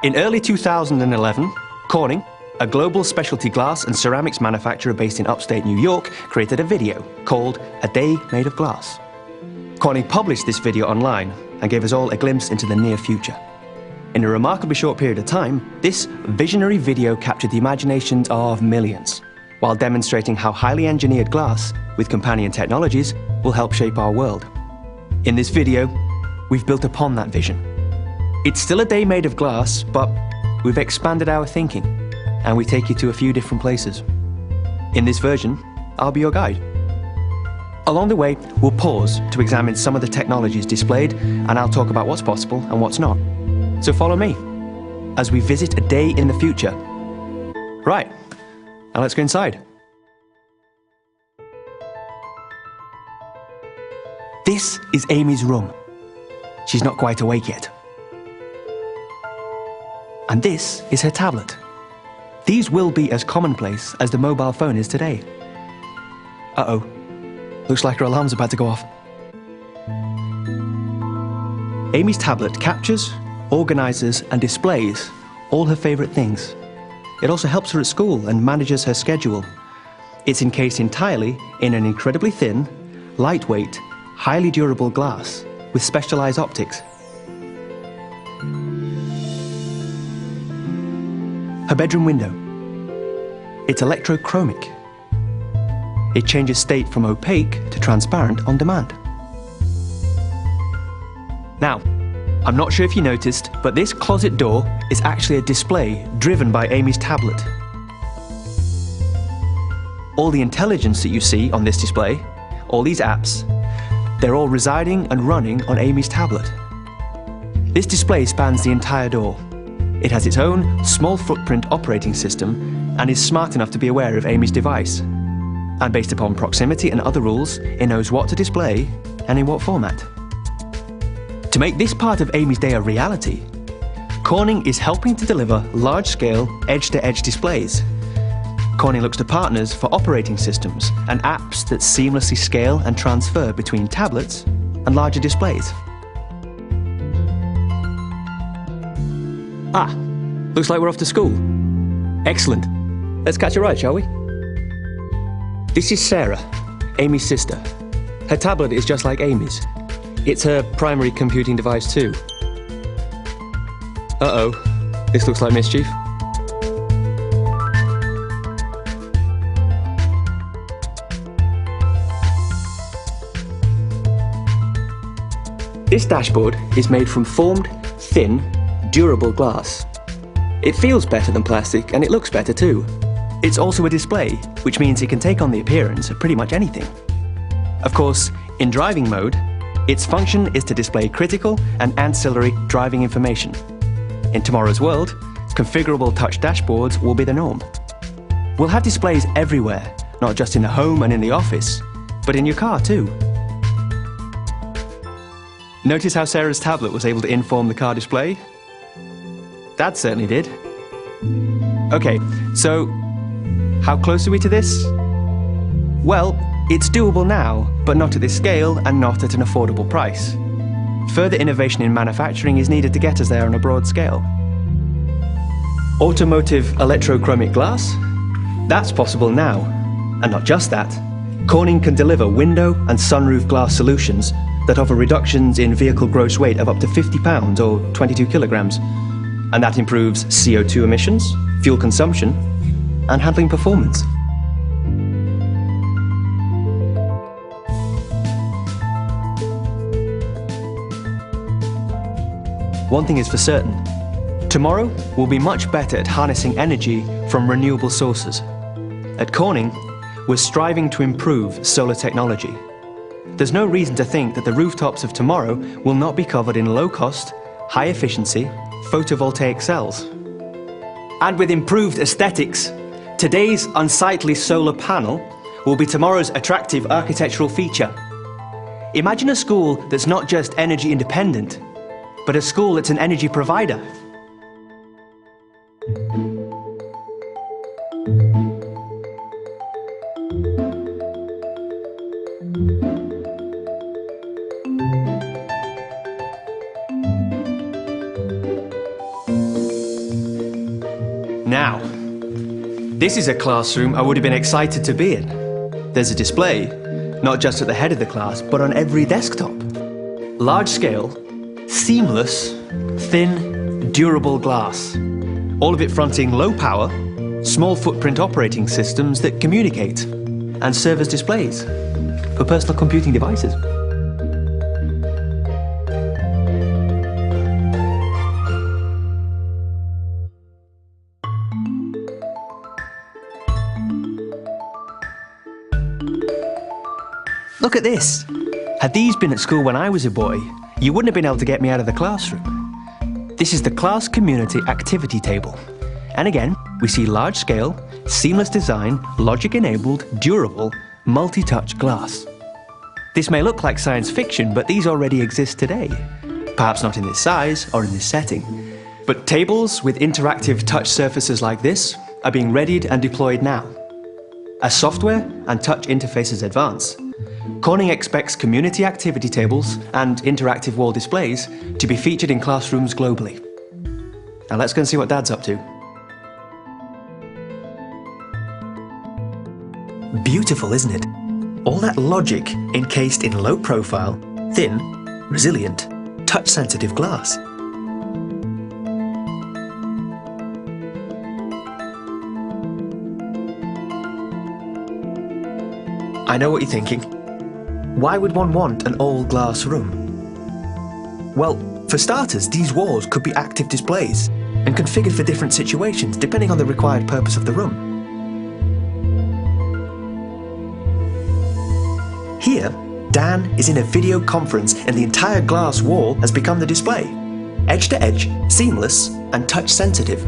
In early 2011, Corning, a global specialty glass and ceramics manufacturer based in upstate New York, created a video called A Day Made of Glass. Corning published this video online and gave us all a glimpse into the near future. In a remarkably short period of time, this visionary video captured the imaginations of millions, while demonstrating how highly engineered glass, with companion technologies, will help shape our world. In this video, we've built upon that vision. It's still a day made of glass, but we've expanded our thinking, and we take you to a few different places. In this version, I'll be your guide. Along the way, we'll pause to examine some of the technologies displayed, and I'll talk about what's possible and what's not. So follow me as we visit a day in the future. Right, now let's go inside. This is Amy's room. She's not quite awake yet. And this is her tablet. These will be as commonplace as the mobile phone is today. Uh-oh. Looks like her alarm's about to go off. Amy's tablet captures, organizes, and displays all her favorite things. It also helps her at school and manages her schedule. It's encased entirely in an incredibly thin, lightweight, highly durable glass with specialized optics. Her bedroom window. It's electrochromic. It changes state from opaque to transparent on demand. Now, I'm not sure if you noticed, but this closet door is actually a display driven by Amy's tablet. All the intelligence that you see on this display, all these apps, they're all residing and running on Amy's tablet. This display spans the entire door. It has its own small footprint operating system and is smart enough to be aware of Amy's device. And based upon proximity and other rules, it knows what to display and in what format. To make this part of Amy's day a reality, Corning is helping to deliver large-scale, edge-to-edge displays. Corning looks to partners for operating systems and apps that seamlessly scale and transfer between tablets and larger displays. Ah, looks like we're off to school. Excellent. Let's catch a ride, shall we? This is Sarah, Amy's sister. Her tablet is just like Amy's. It's her primary computing device too. Uh-oh, this looks like mischief. This dashboard is made from formed, thin, durable glass. It feels better than plastic and it looks better too. It's also a display, which means it can take on the appearance of pretty much anything. Of course, in driving mode, its function is to display critical and ancillary driving information. In tomorrow's world, configurable touch dashboards will be the norm. We'll have displays everywhere, not just in the home and in the office, but in your car too. Notice how Sarah's tablet was able to inform the car display? Dad certainly did. Okay, so how close are we to this? Well, it's doable now, but not at this scale and not at an affordable price. Further innovation in manufacturing is needed to get us there on a broad scale. Automotive electrochromic glass? That's possible now. And not just that, Corning can deliver window and sunroof glass solutions that offer reductions in vehicle gross weight of up to 50 pounds or 22 kilograms. And that improves CO2 emissions, fuel consumption, and handling performance. One thing is for certain, tomorrow will be much better at harnessing energy from renewable sources. At Corning, we're striving to improve solar technology. There's no reason to think that the rooftops of tomorrow will not be covered in low-cost, high-efficiency photovoltaic cells. And with improved aesthetics, today's unsightly solar panel will be tomorrow's attractive architectural feature. Imagine a school that's not just energy independent, but a school that's an energy provider. Now, this is a classroom I would have been excited to be in. There's a display, not just at the head of the class, but on every desktop. Large scale, seamless, thin, durable glass. All of it fronting low power, small footprint operating systems that communicate and serve as displays for personal computing devices. Look at this. Had these been at school when I was a boy, you wouldn't have been able to get me out of the classroom. This is the class community activity table. And again, we see large-scale, seamless design, logic-enabled, durable, multi-touch glass. This may look like science fiction, but these already exist today. Perhaps not in this size or in this setting. But tables with interactive touch surfaces like this are being readied and deployed now. As software and touch interfaces advance, Corning expects community activity tables and interactive wall displays to be featured in classrooms globally. Now let's go and see what Dad's up to. Beautiful, isn't it? All that logic encased in low-profile, thin, resilient, touch-sensitive glass. I know what you're thinking. Why would one want an all-glass room? Well, for starters, these walls could be active displays and configured for different situations depending on the required purpose of the room. Here, Dan is in a video conference and the entire glass wall has become the display. Edge-to-edge, seamless, and touch-sensitive.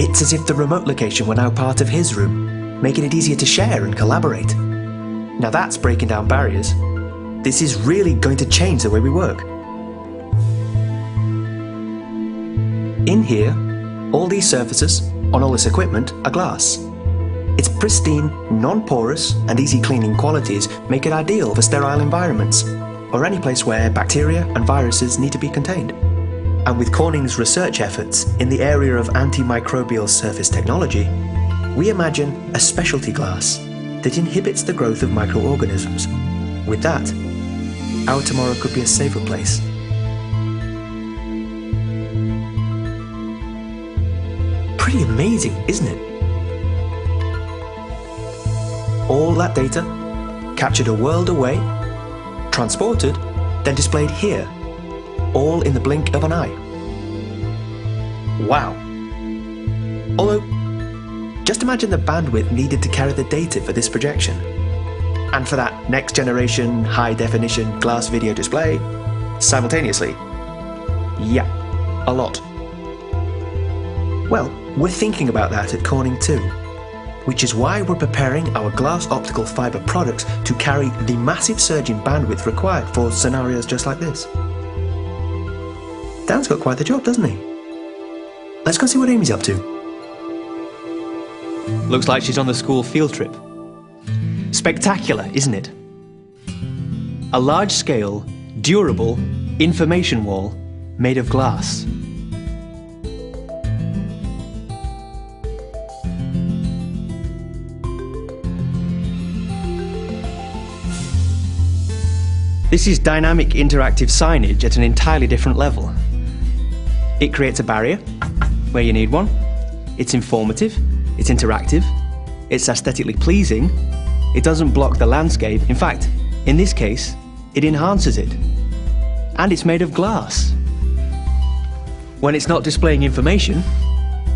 It's as if the remote location were now part of his room, making it easier to share and collaborate. Now that's breaking down barriers. This is really going to change the way we work. In here, all these surfaces on all this equipment are glass. Its pristine, non-porous and easy cleaning qualities make it ideal for sterile environments or any place where bacteria and viruses need to be contained. And with Corning's research efforts in the area of antimicrobial surface technology, we imagine a specialty glass that inhibits the growth of microorganisms. With that, our tomorrow could be a safer place. Pretty amazing, isn't it? All that data, captured a world away, transported, then displayed here, all in the blink of an eye. Wow. Although, just imagine the bandwidth needed to carry the data for this projection. And for that next generation, high-definition glass video display, simultaneously. Yeah, a lot. Well, we're thinking about that at Corning too, which is why we're preparing our glass optical fiber products to carry the massive surge in bandwidth required for scenarios just like this. Dan's got quite the job, doesn't he? Let's go see what Amy's up to. Looks like she's on the school field trip. Spectacular, isn't it? A large-scale, durable information wall made of glass. This is dynamic interactive signage at an entirely different level. It creates a barrier where you need one. It's informative, it's interactive, it's aesthetically pleasing. It doesn't block the landscape. In fact, in this case, it enhances it. And it's made of glass. When it's not displaying information,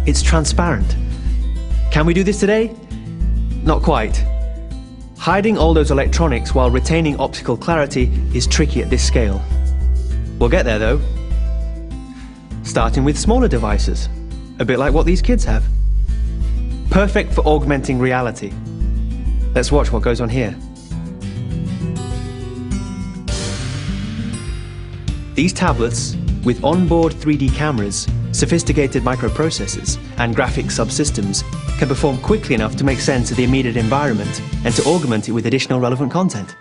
it's transparent. Can we do this today? Not quite. Hiding all those electronics while retaining optical clarity is tricky at this scale. We'll get there though. Starting with smaller devices, a bit like what these kids have. Perfect for augmenting reality. Let's watch what goes on here. These tablets, with onboard 3D cameras, sophisticated microprocessors, and graphics subsystems, can perform quickly enough to make sense of the immediate environment and to augment it with additional relevant content.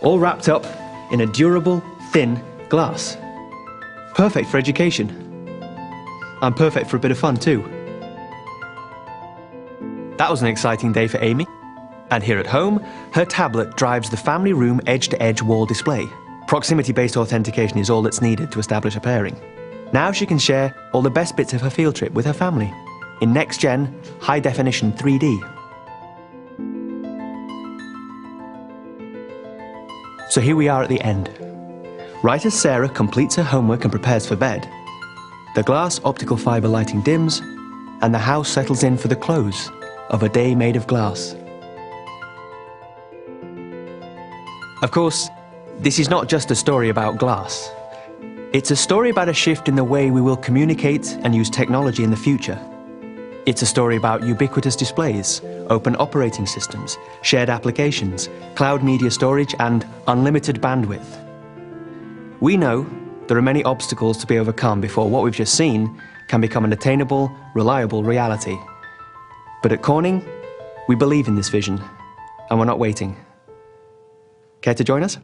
All wrapped up in a durable, thin glass. Perfect for education. And perfect for a bit of fun too. That was an exciting day for Amy. And here at home, her tablet drives the family room edge-to-edge wall display. Proximity-based authentication is all that's needed to establish a pairing. Now she can share all the best bits of her field trip with her family in next-gen, high-definition 3D. So here we are at the end. Right as Sarah completes her homework and prepares for bed, the glass optical fibre lighting dims, and the house settles in for the close of A Day Made of Glass. Of course, this is not just a story about glass. It's a story about a shift in the way we will communicate and use technology in the future. It's a story about ubiquitous displays, open operating systems, shared applications, cloud media storage, and unlimited bandwidth. We know there are many obstacles to be overcome before what we've just seen can become an attainable, reliable reality. But at Corning, we believe in this vision, and we're not waiting. Care to join us?